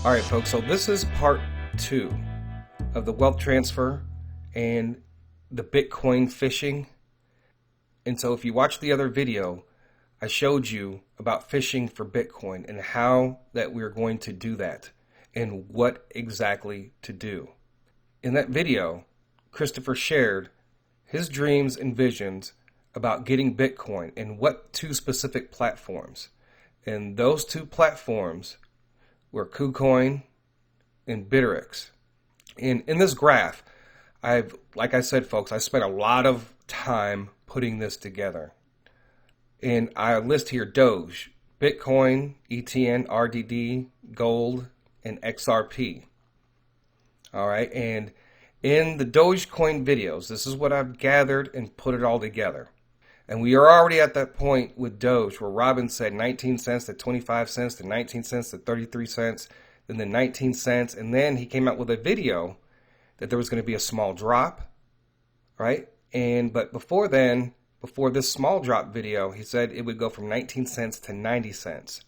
All right, folks, so this is part 2 of the wealth transfer and the Bitcoin phishing. And so if you watched the other video, I showed you about phishing for Bitcoin and how that we're going to do that and what exactly to do. In that video, Christopher shared his dreams and visions about getting Bitcoin and what 2 specific platforms. And those 2 platforms were Kucoin and Bittrex. And in this graph, like I said, folks, I spent a lot of time putting this together. And I list here Doge, Bitcoin, ETN, RDD, Gold, and XRP. All right, and in the Dogecoin videos, this is what I've gathered and put it all together. And we are already at that point with Doge where Robin said 19 cents to 25 cents to 19 cents to 33 cents, then the 19 cents. And then he came out with a video that there was going to be a small drop, right? But before then, before this small drop video, he said it would go from 19 cents to 90 cents.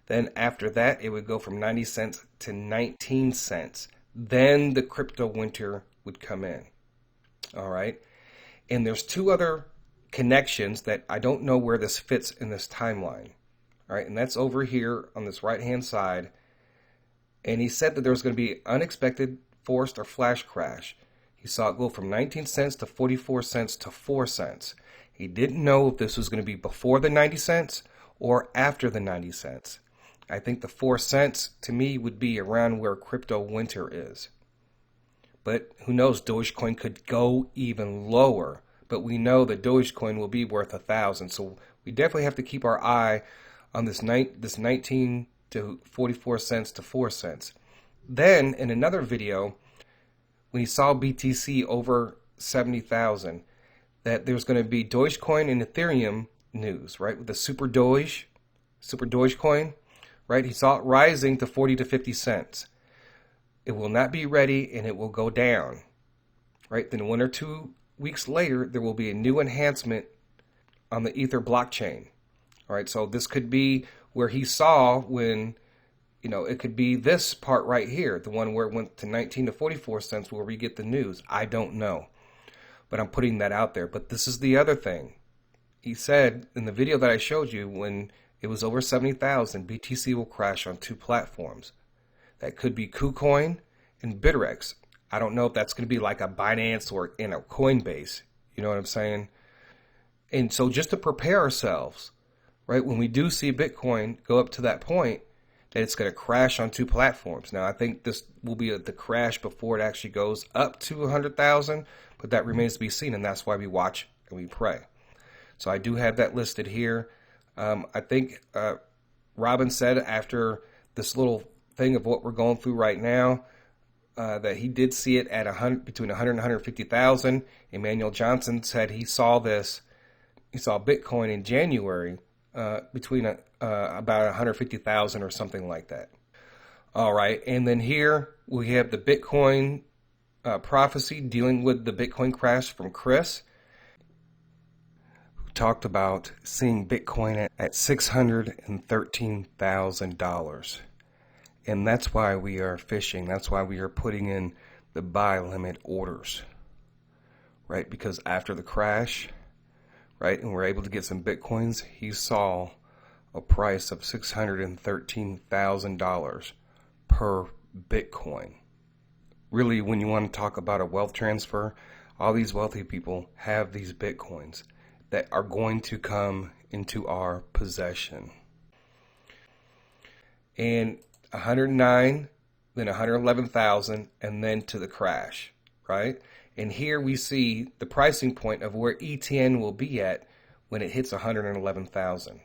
Then after that, it would go from 90 cents to 19 cents. Then the crypto winter would come in. All right. And there's 2 other connections that I don't know where this fits in this timeline. All right, and that's over here on this right hand side. And he said that there was going to be unexpected forced or flash crash. He saw it go from 19 cents to 44 cents to 4 cents. He didn't know if this was going to be before the 90 cents or after the 90 cents. I think the 4 cents to me would be around where crypto winter is. But who knows, Dogecoin could go even lower. But we know that Dogecoin will be worth 1,000. So we definitely have to keep our eye on this 19 to 44 cents to 4 cents. Then in another video, when he saw BTC over 70,000, that there's going to be Dogecoin and Ethereum news, right? With the Super Dogecoin, right? He saw it rising to 40 to 50 cents. It will not be ready and it will go down, right? Then 1 or 2 weeks later, there will be a new enhancement on the Ether blockchain. All right, so this could be where he saw when, it could be this part right here, the one where it went to 19 to 44 cents where we get the news. I don't know, but I'm putting that out there. But this is the other thing. He said in the video that I showed you, when it was over 70,000, BTC will crash on 2 platforms. That could be Kucoin and Bittrex. I don't know if that's going to be like a Binance or in a Coinbase. You know what I'm saying? And so just to prepare ourselves, right, when we do see Bitcoin go up to that point, that it's going to crash on 2 platforms. Now, I think this will be the crash before it actually goes up to 100,000, but that remains to be seen, and that's why we watch and we pray. So I do have that listed here. I think Robin said after this little thing of what we're going through right now, that he did see it at between 100 and 150,000. Emmanuel Johnson said he saw Bitcoin in January between about 150,000 or something like that. All right, and then here we have the Bitcoin prophecy dealing with the Bitcoin crash from Chris, who talked about seeing Bitcoin at $613,000. And that's why we are fishing. That's why we are putting in the buy limit orders, right? Because after the crash, right, and we're able to get some Bitcoins, he saw a price of $613,000 per Bitcoin. Really, when you want to talk about a wealth transfer, all these wealthy people have these Bitcoins that are going to come into our possession. And 109, then 111,000, and then to the crash, right? And here we see the pricing point of where ETN will be at when it hits 111,000,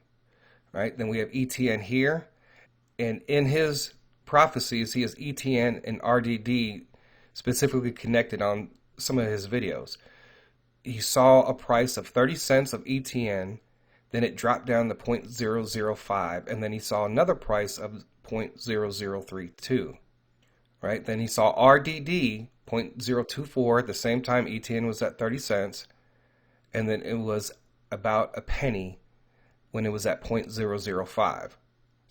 right? Then we have ETN here, and in his prophecies, he has ETN and RDD specifically connected on some of his videos. He saw a price of 30 cents of ETN, then it dropped down to 0.005, and then he saw another price of 0.0032, right? Then he saw RDD 0.024 at the same time ETN was at 30 cents, and then it was about a penny when it was at 0.005.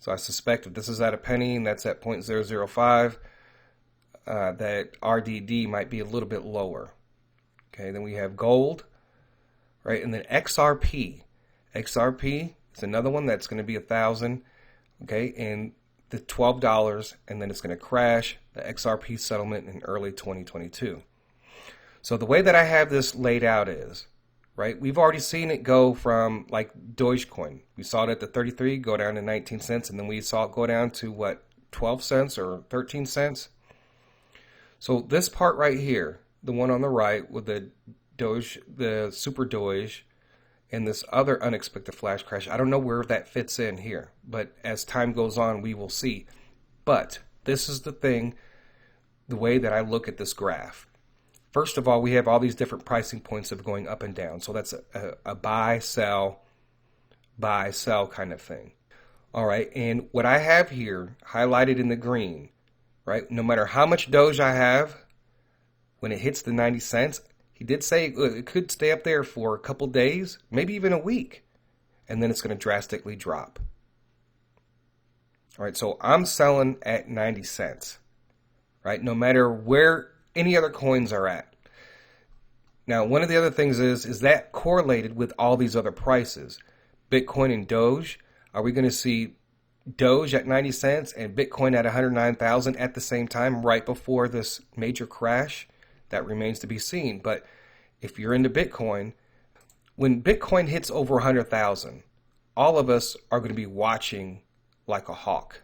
So I suspect if this is at a penny and that's at 0.005, that RDD might be a little bit lower. Okay, then we have gold, right? And then XRP. XRP is another one that's going to be 1,000. Okay, and the $12, and then it's going to crash the XRP settlement in early 2022. So the way that I have this laid out is, right, we've already seen it go from like Dogecoin. We saw it at the 33 go down to 19 cents, and then we saw it go down to what, 12 cents or 13 cents. So this part right here, the one on the right with the Doge, the Super Doge, and this other unexpected flash crash, I don't know where that fits in here, but as time goes on, we will see. But this is the thing, the way that I look at this graph. First of all, we have all these different pricing points of going up and down. So that's a buy, sell kind of thing. All right, and what I have here highlighted in the green, right, no matter how much Doge I have, when it hits the 90 cents, he did say it could stay up there for a couple days, maybe even a week, and then it's going to drastically drop. All right, so I'm selling at 90 cents, right, no matter where any other coins are at. Now, one of the other things is that correlated with all these other prices. Bitcoin and Doge, are we going to see Doge at 90 cents and Bitcoin at 109,000 at the same time right before this major crash? That remains to be seen. But if you're into Bitcoin, when Bitcoin hits over 100,000, all of us are going to be watching like a hawk,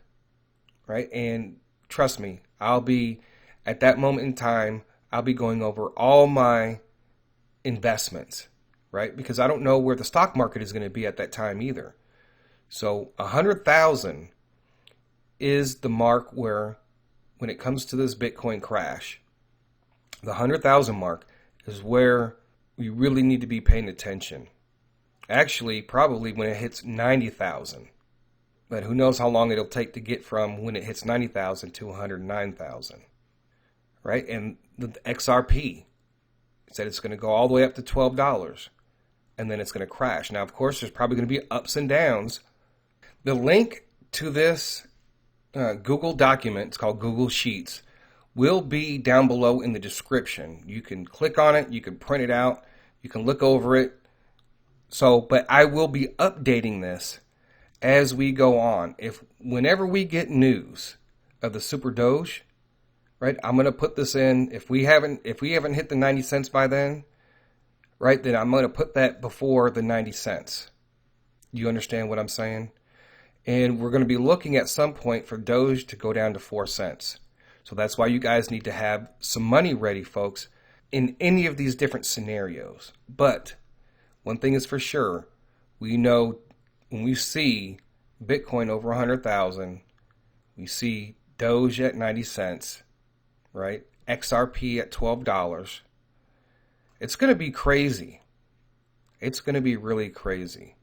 right? And trust me, I'll be, at that moment in time, I'll be going over all my investments, right? Because I don't know where the stock market is going to be at that time either. So 100,000 is the mark where, when it comes to this Bitcoin crash, the 100,000 mark is where we really need to be paying attention. Actually, probably when it hits 90,000. But who knows how long it'll take to get from when it hits 90,000 to 109,000. Right? And the XRP said it's going to go all the way up to $12. And then it's going to crash. Now, of course, there's probably going to be ups and downs. The link to this Google document, it's called Google Sheets, will be down below in the description. You can click on it, you can print it out, you can look over it. So, but I will be updating this as we go on. Whenever we get news of the Super Doge, right, I'm going to put this in. If we haven't hit the 90 cents by then, right, then I'm going to put that before the 90 cents. You understand what I'm saying? And we're going to be looking at some point for Doge to go down to 4 cents. So that's why you guys need to have some money ready, folks, in any of these different scenarios. But one thing is for sure, we know when we see Bitcoin over 100,000, we see Doge at 90 cents, right? XRP at $12. It's going to be crazy. It's going to be really crazy.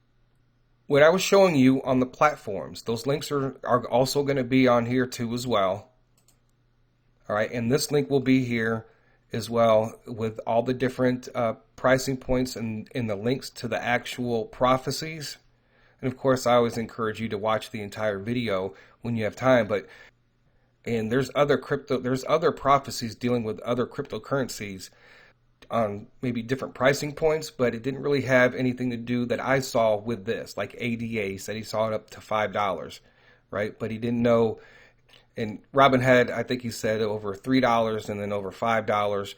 What I was showing you on the platforms, those links are also going to be on here too as well. All right, and this link will be here as well with all the different pricing points and the links to the actual prophecies. And of course, I always encourage you to watch the entire video when you have time. And there's other prophecies dealing with other cryptocurrencies on maybe different pricing points, but it didn't really have anything to do that I saw with this. Like ADA said he saw it up to $5, right? But he didn't know. And Robin had, I think he said over $3 and then over $5.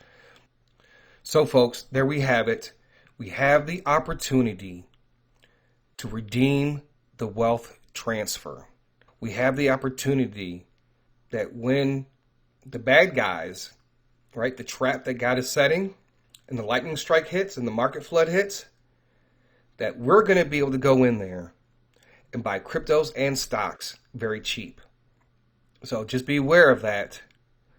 So folks, there we have it. We have the opportunity to redeem the wealth transfer. We have the opportunity that when the bad guys, right, the trap that God is setting and the lightning strike hits and the market flood hits, that we're going to be able to go in there and buy cryptos and stocks very cheap. So just be aware of that.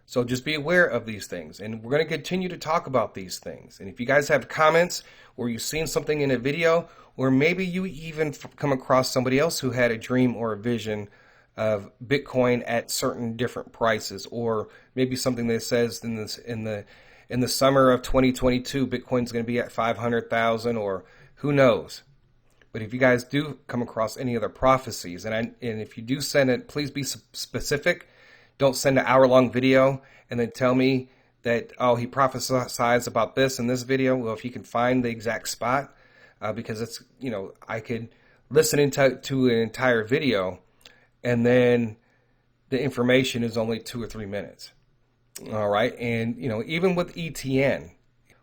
So just be aware of these things. And we're going to continue to talk about these things. And if you guys have comments or you've seen something in a video, or maybe you even come across somebody else who had a dream or a vision of Bitcoin at certain different prices, or maybe something that says in the summer of 2022, Bitcoin's going to be at 500,000, or who knows. But if you guys do come across any other prophecies, and if you do send it, please be specific. Don't send an hour-long video and then tell me that, oh, he prophesied about this in this video. Well, if you can find the exact spot, because it's, I could listen to an entire video and then the information is only 2 or 3 minutes. All right. And, even with ETN,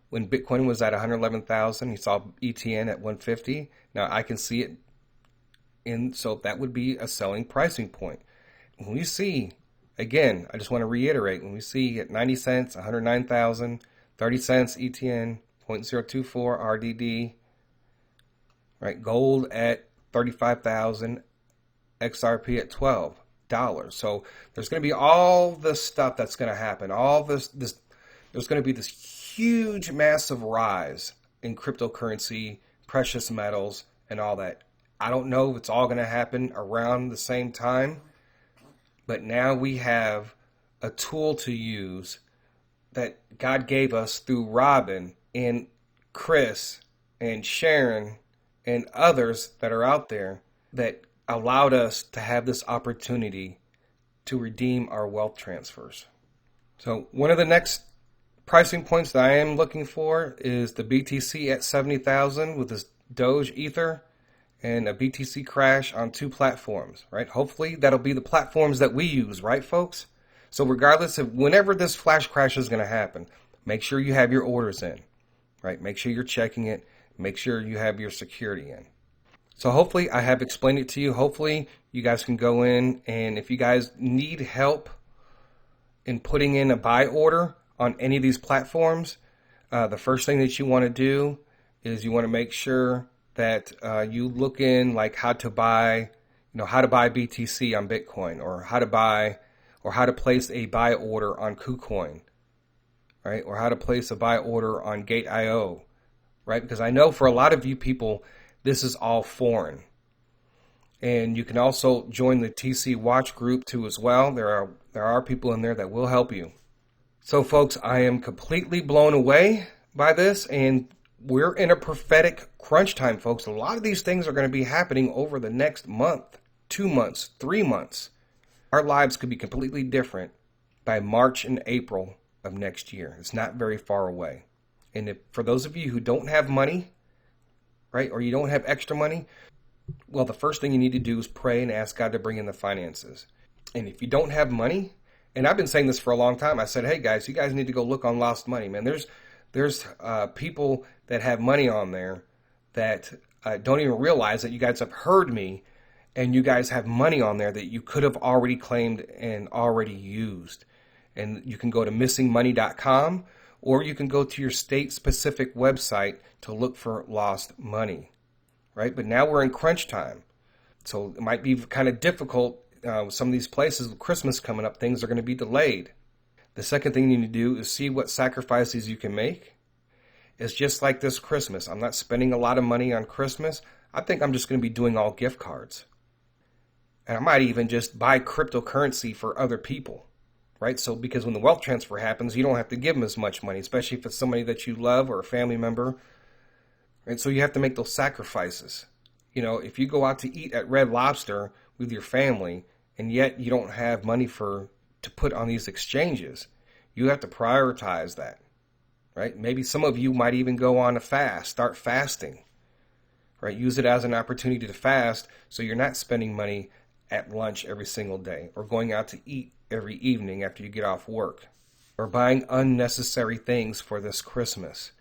when Bitcoin was at 111,000, he saw ETN at 150. Now I can see it. And so that would be a selling pricing point. When we see, again, I just want to reiterate, when we see at 90 cents, 109,000, 30 cents ETN, 0.024 RDD, right? Gold at 35,000, XRP at $12. So there's going to be all this stuff that's going to happen. All this there's going to be this huge, massive rise in cryptocurrency, precious metals, and all that. I don't know if it's all going to happen around the same time, but now we have a tool to use that God gave us through Robin and Chris and Sharon and others that are out there that allowed us to have this opportunity to redeem our wealth transfers. So one of the next pricing points that I am looking for is the BTC at 70,000 with this Doge Ether and a BTC crash on 2 platforms, right? Hopefully that'll be the platforms that we use, right, folks? So regardless of whenever this flash crash is going to happen, make sure you have your orders in, right? Make sure you're checking it. Make sure you have your security in. So hopefully I have explained it to you. Hopefully you guys can go in, and if you guys need help in putting in a buy order on any of these platforms, the first thing that you want to do is you want to make sure that you look in like how to buy BTC on Bitcoin, or how to place a buy order on Kucoin, right? Or how to place a buy order on Gate.io, right? Because I know for a lot of you people, this is all foreign. And you can also join the TC Watch group too as well. There are people in there that will help you. So folks, I am completely blown away by this, and we're in a prophetic crunch time, folks. A lot of these things are going to be happening over the next month, 2 months, 3 months. Our lives could be completely different by March and April of next year. It's not very far away. And for those of you who don't have money, right, or you don't have extra money, well, the first thing you need to do is pray and ask God to bring in the finances. And if you don't have money, and I've been saying this for a long time, I said, hey guys, you guys need to go look on Lost Money, man. There's people that have money on there that don't even realize that you guys have heard me, and you guys have money on there that you could have already claimed and already used. And you can go to missingmoney.com, or you can go to your state-specific website to look for lost money, right? But now we're in crunch time, so it might be kind of difficult. With some of these places, with Christmas coming up, things are going to be delayed. The second thing you need to do is see what sacrifices you can make. It's just like this Christmas. I'm not spending a lot of money on Christmas. I think I'm just going to be doing all gift cards. And I might even just buy cryptocurrency for other people, right? So because when the wealth transfer happens, you don't have to give them as much money, especially if it's somebody that you love or a family member. And so you have to make those sacrifices. If you go out to eat at Red Lobster with your family, and yet you don't have money to put on these exchanges, you have to prioritize that, right? Maybe some of you might even go on a fast, start fasting, right? Use it as an opportunity to fast, so you're not spending money at lunch every single day, or going out to eat every evening after you get off work, or buying unnecessary things for this Christmas.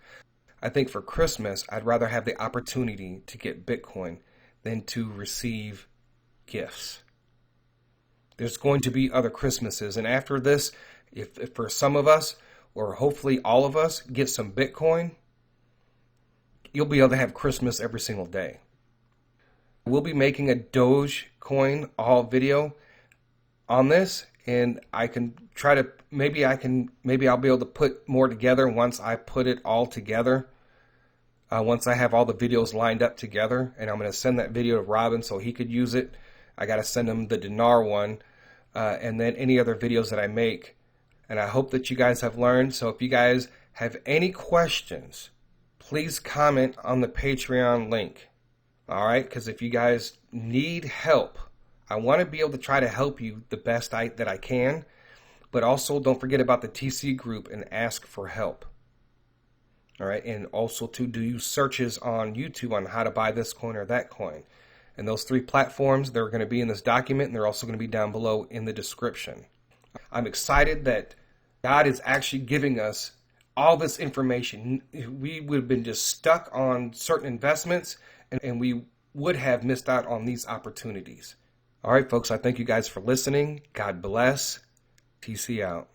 I think for Christmas, I'd rather have the opportunity to get Bitcoin than to receive gifts. There's going to be other Christmases, and after this, if for some of us, or hopefully all of us, get some Bitcoin, you'll be able to have Christmas every single day. We'll be making a Dogecoin all video on this, and I can try to, maybe I'll be able to put more together once I put it all together. Once I have all the videos lined up together, and I'm going to send that video to Robin so he could use it. I got to send him the dinar one, and then any other videos that I make. And I hope that you guys have learned. So if you guys have any questions, please comment on the Patreon link. All right, because if you guys need help, I want to be able to try to help you the best that I can, but also don't forget about the TC group and ask for help. All right, and also to do searches on YouTube on how to buy this coin or that coin. And those 3 platforms, they're going to be in this document, and they're also going to be down below in the description. I'm excited that God is actually giving us all this information. We would have been just stuck on certain investments, and we would have missed out on these opportunities. All right, folks, I thank you guys for listening. God bless. TC out.